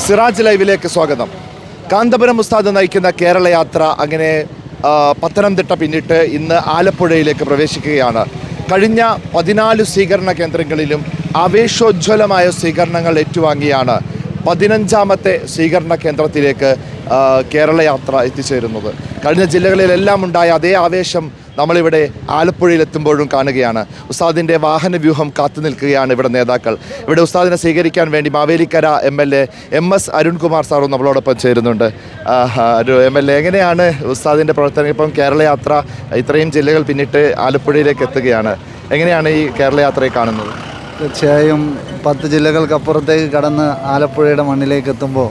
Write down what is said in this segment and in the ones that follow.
സിറാജ് ലൈവിലേക്ക് സ്വാഗതം. കാന്തപുരം ഉസ്താദ് നയിക്കുന്ന കേരള യാത്ര അങ്ങനെ പത്തനംതിട്ട പിന്നിട്ട് ഇന്ന് ആലപ്പുഴയിലേക്ക് പ്രവേശിക്കുകയാണ്. കഴിഞ്ഞ 14 സ്വീകരണ കേന്ദ്രങ്ങളിലും ആവേശോജ്വലമായ സ്വീകരണങ്ങൾ ഏറ്റുവാങ്ങിയാണ് 15ാമത്തെ സ്വീകരണ കേന്ദ്രത്തിലേക്ക് കേരള യാത്ര എത്തിച്ചേരുന്നത്. കഴിഞ്ഞ ജില്ലകളിലെല്ലാം ഉണ്ടായ അതേ ആവേശം നമ്മളിവിടെ ആലപ്പുഴയിലെത്തുമ്പോഴും കാണുകയാണ്. ഉസ്താദിൻ്റെ വാഹനവ്യൂഹം കാത്തു നിൽക്കുകയാണ് ഇവിടെ നേതാക്കൾ. ഇവിടെ ഉസ്താദിനെ സ്വീകരിക്കാൻ വേണ്ടി മാവേലിക്കര MLA MS അരുൺകുമാർ സാറും നമ്മളോടൊപ്പം ചേരുന്നുണ്ട്. MLA, എങ്ങനെയാണ് ഉസ്താദിൻ്റെ പ്രവർത്തനം? ഇപ്പം കേരള യാത്ര ഇത്രയും ജില്ലകൾ പിന്നിട്ട് ആലപ്പുഴയിലേക്ക് എത്തുകയാണ്. എങ്ങനെയാണ് ഈ കേരള യാത്രയെ കാണുന്നത്? തീർച്ചയായും 10 ജില്ലകൾക്കപ്പുറത്തേക്ക് കടന്ന് ആലപ്പുഴയുടെ മണ്ണിലേക്ക് എത്തുമ്പോൾ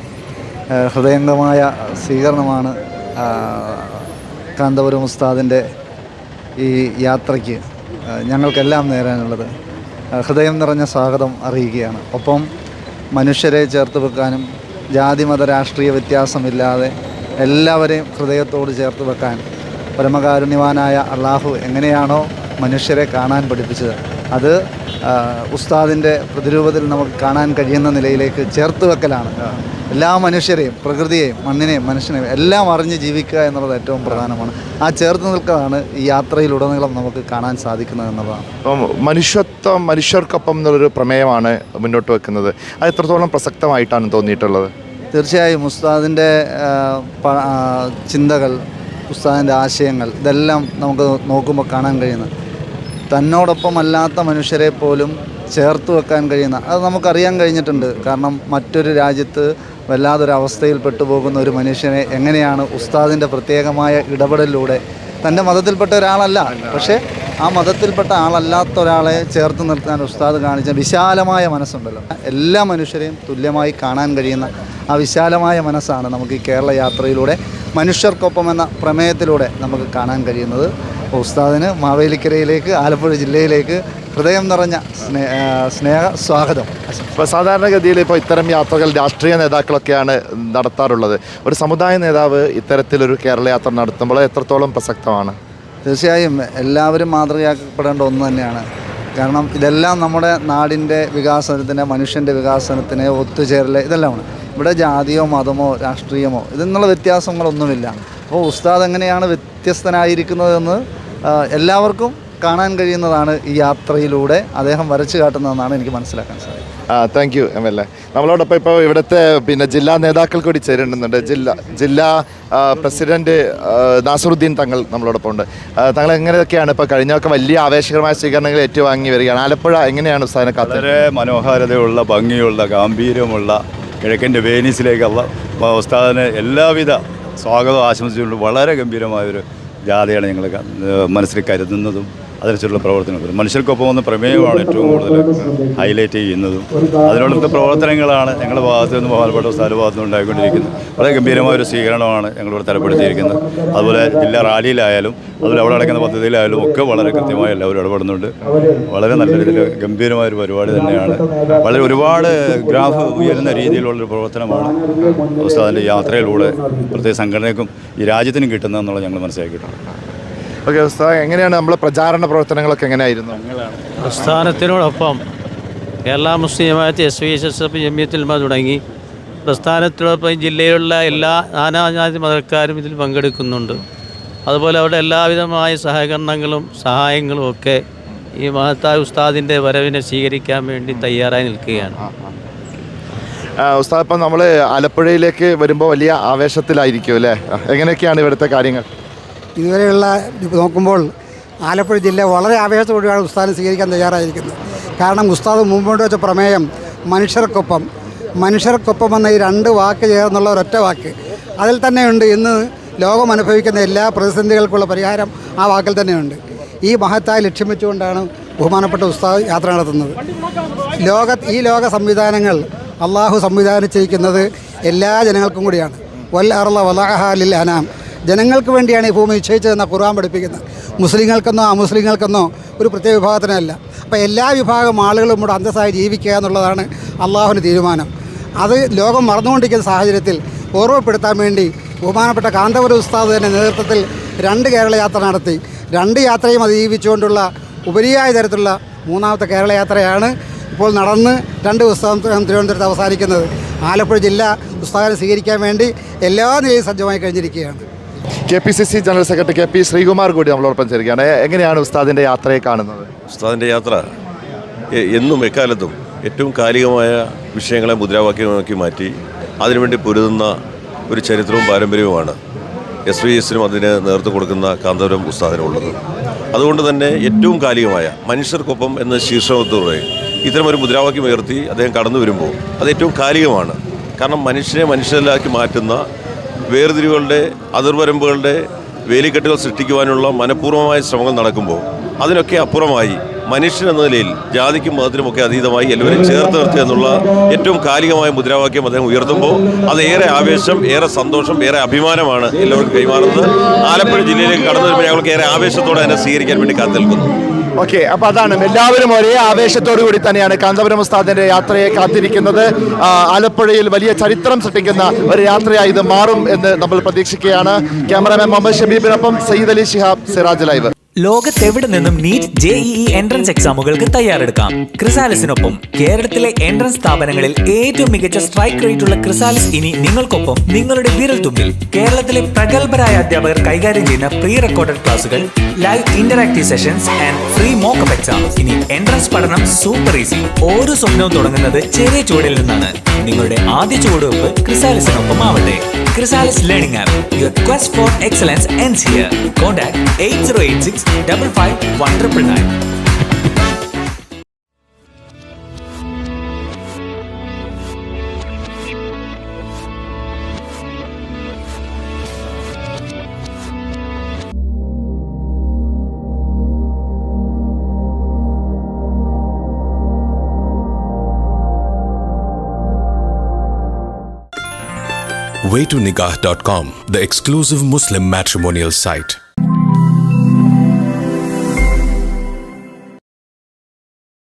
ഹൃദയംഗമായ സ്വീകരണമാണ് കാന്തപുരം ഉസ്താദിൻ്റെ ഈ യാത്രയ്ക്ക് ഞങ്ങൾക്കെല്ലാം നേരാനുള്ളത്. ഹൃദയം നിറഞ്ഞ സ്വാഗതം അറിയിക്കുകയാണ്. ഒപ്പം മനുഷ്യരെ ചേർത്ത് വെക്കാനും ജാതിമത രാഷ്ട്രീയ വ്യത്യാസമില്ലാതെ എല്ലാവരെയും ഹൃദയത്തോട് ചേർത്ത് വെക്കാൻ പരമകാരുണ്യവാനായ അള്ളാഹു എങ്ങനെയാണോ മനുഷ്യരെ കാണാൻ പഠിപ്പിച്ചത്, അത് ഉസ്താദിൻ്റെ പ്രതിരൂപത്തിൽ നമുക്ക് കാണാൻ കഴിയുന്ന നിലയിലേക്ക് ചേർത്ത് വെക്കലാണ്. എല്ലാ മനുഷ്യരെയും, പ്രകൃതിയെയും, മണ്ണിനെയും, മനുഷ്യനെയും എല്ലാം അറിഞ്ഞ് ജീവിക്കുക എന്നുള്ളത് ഏറ്റവും പ്രധാനമാണ്. ആ ചേർത്ത് നിൽക്കുന്നതാണ് ഈ യാത്രയിലുടനീളം നമുക്ക് കാണാൻ സാധിക്കുന്നത് എന്നുള്ളതാണ്. അപ്പം മനുഷ്യത്വം, മനുഷ്യർക്കൊപ്പം എന്നുള്ളൊരു പ്രമേയമാണ് മുന്നോട്ട് വെക്കുന്നത്. അത് എത്രത്തോളം പ്രസക്തമായിട്ടാണ് തോന്നിയിട്ടുള്ളത്? തീർച്ചയായും ഉസ്താദിൻ്റെ ചിന്തകൾ, ഉസ്താദിൻ്റെ ആശയങ്ങൾ, ഇതെല്ലാം നമുക്ക് നോക്കുമ്പോൾ കാണാൻ കഴിയുന്നത് തന്നോടൊപ്പം അല്ലാത്ത മനുഷ്യരെ പോലും ചേർത്ത് വെക്കാൻ കഴിയുന്ന, അത് നമുക്കറിയാൻ കഴിഞ്ഞിട്ടുണ്ട്. കാരണം മറ്റൊരു രാജ്യത്ത് വല്ലാതൊരവസ്ഥയിൽ പെട്ടുപോകുന്ന ഒരു മനുഷ്യനെ എങ്ങനെയാണ് ഉസ്താദിൻ്റെ പ്രത്യേകമായ ഇടപെടലിലൂടെ, തൻ്റെ മതത്തിൽപ്പെട്ട ഒരാളല്ല, പക്ഷേ ആ മതത്തിൽപ്പെട്ട ആളല്ലാത്ത ഒരാളെ ചേർത്ത് നിർത്താൻ ഉസ്താദ് കാണിച്ച വിശാലമായ മനസ്സുണ്ടല്ലോ, എല്ലാ മനുഷ്യരെയും തുല്യമായി കാണാൻ കഴിയുന്ന ആ വിശാലമായ മനസ്സാണ് നമുക്ക് ഈ കേരള യാത്രയിലൂടെ മനുഷ്യർക്കൊപ്പം എന്ന പ്രമേയത്തിലൂടെ നമുക്ക് കാണാൻ കഴിയുന്നത്. ഉസ്താദിന് മാവേലിക്കരയിലേക്ക്, ആലപ്പുഴ ജില്ലയിലേക്ക് ഹൃദയം നിറഞ്ഞ സ്നേഹ സ്വാഗതം. ഇപ്പോൾ സാധാരണഗതിയിൽ ഇപ്പോൾ ഇത്തരം യാത്രകൾ രാഷ്ട്രീയ നേതാക്കളൊക്കെയാണ് നടത്താറുള്ളത്. ഒരു സമുദായ നേതാവ് ഇത്തരത്തിലൊരു കേരള യാത്ര നടത്തുമ്പോൾ എത്രത്തോളം പ്രസക്തമാണ്? തീർച്ചയായും എല്ലാവരും മാതൃകയാക്കപ്പെടേണ്ട ഒന്ന് തന്നെയാണ്. കാരണം ഇതെല്ലാം നമ്മുടെ നാടിൻ്റെ വികാസനത്തിന്, മനുഷ്യൻ്റെ വികാസനത്തിന്, ഒത്തുചേരൽ, ഇതെല്ലാമാണ്. ഇവിടെ ജാതിയോ മതമോ രാഷ്ട്രീയമോ ഇതെന്നുള്ള വ്യത്യാസങ്ങളൊന്നുമില്ല. അപ്പോൾ ഉസ്താദ് എങ്ങനെയാണ് വ്യത്യസ്തനായിരിക്കുന്നതെന്ന് എല്ലാവർക്കും കാണാൻ കഴിയുന്നതാണ് ഈ യാത്രയിലൂടെ അദ്ദേഹം വരച്ചു കാട്ടുന്നതെന്നാണ് എനിക്ക് മനസ്സിലാക്കാൻ സാധിക്കും. Thank you MLA. നമ്മളോടൊപ്പം ഇപ്പോൾ ഇവിടുത്തെ ജില്ലാ നേതാക്കൾ കൂടി ചേരുന്നുണ്ട്. ജില്ലാ പ്രസിഡന്റ് നാസറുദ്ദീൻ തങ്ങൾ നമ്മളോടൊപ്പം ഉണ്ട്. തങ്ങൾ എങ്ങനെയൊക്കെയാണ് ഇപ്പോൾ കഴിഞ്ഞൊക്കെ വലിയ ആവേശകരമായ സ്വീകരണങ്ങൾ ഏറ്റുവാങ്ങി വരികയാണ്. ആലപ്പുഴ എങ്ങനെയാണ് ഉസ്താദിനെ കാത്ത്? വളരെ മനോഹാരിതയുള്ള, ഭംഗിയുള്ള, ഗാംഭീര്യമുള്ള കിഴക്കൻ്റെ വേനീസിലേക്കുള്ള ഉസ്താദിന് എല്ലാവിധ സ്വാഗതം ആശംസിച്ചുകൊണ്ട് വളരെ ഗംഭീരമായൊരു ജാഥയാണ് ഞങ്ങൾ മനസ്സിൽ കരുതുന്നതും അതിനുള്ള പ്രവർത്തനങ്ങൾ. മനുഷ്യർക്കൊപ്പം വന്ന പ്രമേയമാണ് ഏറ്റവും കൂടുതൽ ഹൈലൈറ്റ് ചെയ്യുന്നതും. അതിനുള്ള പ്രവർത്തനങ്ങളാണ് ഞങ്ങളുടെ ഭാഗത്തു നിന്ന്, ബഹുമാനപ്പെട്ട ഉസ്താദിൻ്റെ ഭാഗത്തു നിന്ന് ഉണ്ടായിക്കൊണ്ടിരിക്കുന്നത്. വളരെ ഗംഭീരമായൊരു സ്വീകരണമാണ് ഞങ്ങളിവിടെ തരപ്പെടുത്തിയിരിക്കുന്നത്. അതുപോലെ ജില്ലാ റാലിയിലായാലും അതുപോലെ അവിടെ നടക്കുന്ന പദ്ധതിയിലായാലും ഒക്കെ വളരെ കൃത്യമായി എല്ലാവരും ഇടപെടുന്നുണ്ട്. വളരെ നല്ല രീതിയിൽ ഗംഭീരമായൊരു പരിപാടി തന്നെയാണ്. വളരെ ഒരുപാട് ഗ്രാഫ് ഉയരുന്ന രീതിയിലുള്ളൊരു പ്രവർത്തനമാണ് ഉസ്താദിൻ്റെ യാത്രയിലൂടെ പ്രത്യേക സംഘടനയ്ക്കും ഈ രാജ്യത്തിനും കിട്ടുന്നതെന്നുള്ളത് ഞങ്ങൾ മനസ്സിലാക്കിയിട്ടുണ്ട്. ഓക്കെ ഉസ്താദ്, എങ്ങനെയാണ് നമ്മളെ പ്രചാരണ പ്രവർത്തനങ്ങളൊക്കെ എങ്ങനെയായിരുന്നു? പ്രസ്ഥാനത്തിനോടൊപ്പം കേരള മുസ്ലിം ജമാഅത്ത് SYSF ജമിയത്തുൽ തുടങ്ങി പ്രസ്ഥാനത്തിനോടൊപ്പം ജില്ലയിലുള്ള എല്ലാ നാനാജാതി മതക്കാരും ഇതിൽ പങ്കെടുക്കുന്നുണ്ട്. അതുപോലെ അവിടെ എല്ലാവിധമായ സഹകരണങ്ങളും സഹായങ്ങളും ഒക്കെ ഈ മഹത്തായ ഉസ്താദിൻ്റെ വരവിനെ സ്വീകരിക്കാൻ വേണ്ടി തയ്യാറായി നിൽക്കുകയാണ്. ഉസ്താദ്, ഇപ്പം നമ്മൾ ആലപ്പുഴയിലേക്ക് വരുമ്പോൾ വലിയ ആവേശത്തിലായിരിക്കും അല്ലേ? എങ്ങനെയൊക്കെയാണ് ഇവിടുത്തെ കാര്യങ്ങൾ? ഇതുവരെയുള്ള നോക്കുമ്പോൾ ആലപ്പുഴ ജില്ല വളരെ ആവേശത്തോടെയാണ് ഉസ്താദിനെ സ്വീകരിക്കാൻ തയ്യാറായിരിക്കുന്നത്. കാരണം ഉസ്താദ് മുമ്പോട്ട് വെച്ച പ്രമേയം മനുഷ്യർക്കൊപ്പം, മനുഷ്യർക്കൊപ്പം എന്ന ഈ 2 വാക്ക് ചേർന്നുള്ള ഒരൊറ്റ വാക്ക് അതിൽ തന്നെയുണ്ട്. ഇന്ന് ലോകം അനുഭവിക്കുന്ന എല്ലാ പ്രതിസന്ധികൾക്കുള്ള പരിഹാരം ആ വാക്കിൽ തന്നെയുണ്ട്. ഈ മഹത്തായ ലക്ഷ്യം വെച്ചുകൊണ്ടാണ് ബഹുമാനപ്പെട്ട ഉസ്താദ് യാത്ര നടത്തുന്നത്. ഈ ലോക സംവിധാനങ്ങൾ അള്ളാഹു സംവിധാനിച്ചിരിക്കുന്നത് എല്ലാ ജനങ്ങൾക്കും കൂടിയാണ്. വൽ അർള വലഅഹാ ലിൽ അനാം, ജനങ്ങൾക്ക് വേണ്ടിയാണ് ഈ ഭൂമി നിശ്ചയിച്ചതെന്ന ഖുർആൻ പഠിപ്പിക്കുന്നത്. മുസ്ലിങ്ങൾക്കെന്നോ അമുസ്ലിങ്ങൾക്കെന്നോ ഒരു പ്രത്യേക വിഭാഗത്തിനല്ല. അപ്പോൾ എല്ലാ വിഭാഗം ആളുകളും ഇവിടെ അന്തസ്സായി ജീവിക്കുക എന്നുള്ളതാണ് അള്ളാഹുവിൻ്റെ തീരുമാനം. അത് ലോകം മറന്നുകൊണ്ടിരിക്കുന്ന സാഹചര്യത്തിൽ ഓർമ്മപ്പെടുത്താൻ വേണ്ടി ബഹുമാനപ്പെട്ട കാന്തപുരം ഉസ്താദ് തന്നെ നേതൃത്വത്തിൽ 2 കേരള യാത്ര നടത്തി. 2 യാത്രയും അതിജീവിച്ചുകൊണ്ടുള്ള ഉപരിയായ തരത്തിലുള്ള 3ാമത്തെ കേരള യാത്രയാണ് ഇപ്പോൾ നടന്ന് 2 ദിവസം തിരുവനന്തപുരത്ത് അവസാനിക്കുന്നത്. ആലപ്പുഴ ജില്ല ഉസ്താദിനെ സ്വീകരിക്കാൻ വേണ്ടി എല്ലാ നിലയിലും സജ്ജമായി കഴിഞ്ഞിരിക്കുകയാണ്. KPCC general secretary KP Sreekumar കൂടി നമ്മളോടൊപ്പം ചേരുകയാണ്. എങ്ങനെയാണ് ഉസ്താദിൻ്റെ യാത്രയെ കാണുന്നത്? ഉസ്താദിൻ്റെ യാത്ര എന്നും എക്കാലത്തും ഏറ്റവും കാലികമായ വിഷയങ്ങളെ മുദ്രാവാക്യമാക്കി മാറ്റി അതിനുവേണ്ടി പൊരുതുന്ന ഒരു ചരിത്രവും പാരമ്പര്യവുമാണ് SYSനും അതിന് നേതൃത്വം കൊടുക്കുന്ന കാന്തപുരം ഉസ്താദിനുള്ളത്. അതുകൊണ്ട് തന്നെ ഏറ്റവും കാലികമായ മനുഷ്യർക്കൊപ്പം എന്ന ശീർഷകത്തോടെ ഇത്തരമൊരു മുദ്രാവാക്യം ഉയർത്തി അദ്ദേഹം കടന്നു വരുമ്പോൾ അത് ഏറ്റവും കാലികമാണ്. കാരണം മനുഷ്യനെ മനുഷ്യരിലാക്കി മാറ്റുന്ന വേർതിരിവുകളുടെ അതിർവരമ്പുകളുടെ വേലിക്കെട്ടുകൾ സൃഷ്ടിക്കുവാനുള്ള മനഃപൂർവ്വമായ ശ്രമങ്ങൾ നടക്കുമ്പോൾ അതിനൊക്കെ അപ്പുറമായി മനുഷ്യൻ എന്ന നിലയിൽ ജാതിക്കും മതത്തിനുമൊക്കെ അതീതമായി എല്ലാവരും ചേർത്ത് നിർത്തുക എന്നുള്ള ഏറ്റവും കാലികമായ മുദ്രാവാക്യം അദ്ദേഹം ഉയർത്തുമ്പോൾ അത് ഏറെ ആവേശം, ഏറെ സന്തോഷം, ഏറെ അഭിമാനമാണ് എല്ലാവർക്കും കൈമാറുന്നത്. ആലപ്പുഴ ജില്ലയിലേക്ക് കടന്നു വരുമ്പോൾ ഞങ്ങൾക്ക് ഏറെ ആവേശത്തോടെ അതിനെ സ്വീകരിക്കാൻ വേണ്ടി കാത്തു നിൽക്കുന്നു. ഓക്കെ, അപ്പോൾ അതാണ് എല്ലാവരും ഒരേ ആവേശത്തോടു കൂടി തന്നെയാണ് കാന്തപുരം ഉസ്താദിൻ്റെ യാത്രയെ കാത്തിരിക്കുന്നത്. ആലപ്പുഴയിൽ വലിയ ചരിത്രം സൃഷ്ടിക്കുന്ന ഒരു യാത്രയായി ഇത് മാറും എന്ന് നമ്മൾ പ്രതീക്ഷിക്കുകയാണ്. ക്യാമറാമാൻ മുഹമ്മദ് ഷബീബിനൊപ്പം സയ്യിദ് അലി ശിഹാബ്, സിറാജ് ലൈവ്. ലോകത്തെവിടെ നിന്നും നീറ്റ് JEE എൻട്രൻസ് എക്സാമുകൾക്ക് തയ്യാറെടുക്കാം. ക്രിസാലിസിനൊപ്പം കേരളത്തിലെ എൻട്രൻസ് സ്ഥാപനങ്ങളിൽ ഏറ്റവും മികച്ച സ്ട്രൈക്ക് റേറ്റുള്ള ക്രിസാലിസ് ഇനി നിങ്ങൾക്കൊപ്പം, നിങ്ങളുടെ വിരൽത്തുമ്പിൽ. കേരളത്തിലെ പ്രഗത്ഭരായ അധ്യാപകർ കൈകാര്യം ചെയ്യുന്ന പ്രീ റെക്കോർഡഡ് ക്ലാസുകൾ, live interactive sessions and free mock-up exam. ഇനി എൻട്രൻസ് പഠനം സൂപ്പർ ഈസി. ഓരോ സ്വപ്നവും തുടങ്ങുന്നത് ചെറിയ ചുവടിൽ നിന്നാണ്. നിങ്ങളുടെ ആദ്യ ചുവടുവെപ്പ് ക്രിസാലിസിനൊപ്പം ആവട്ടെ. Chrysalis learning app. Your quest for excellence ends here. Contact 8086 55 1999. waytonikah.com, the exclusive Muslim matrimonial site.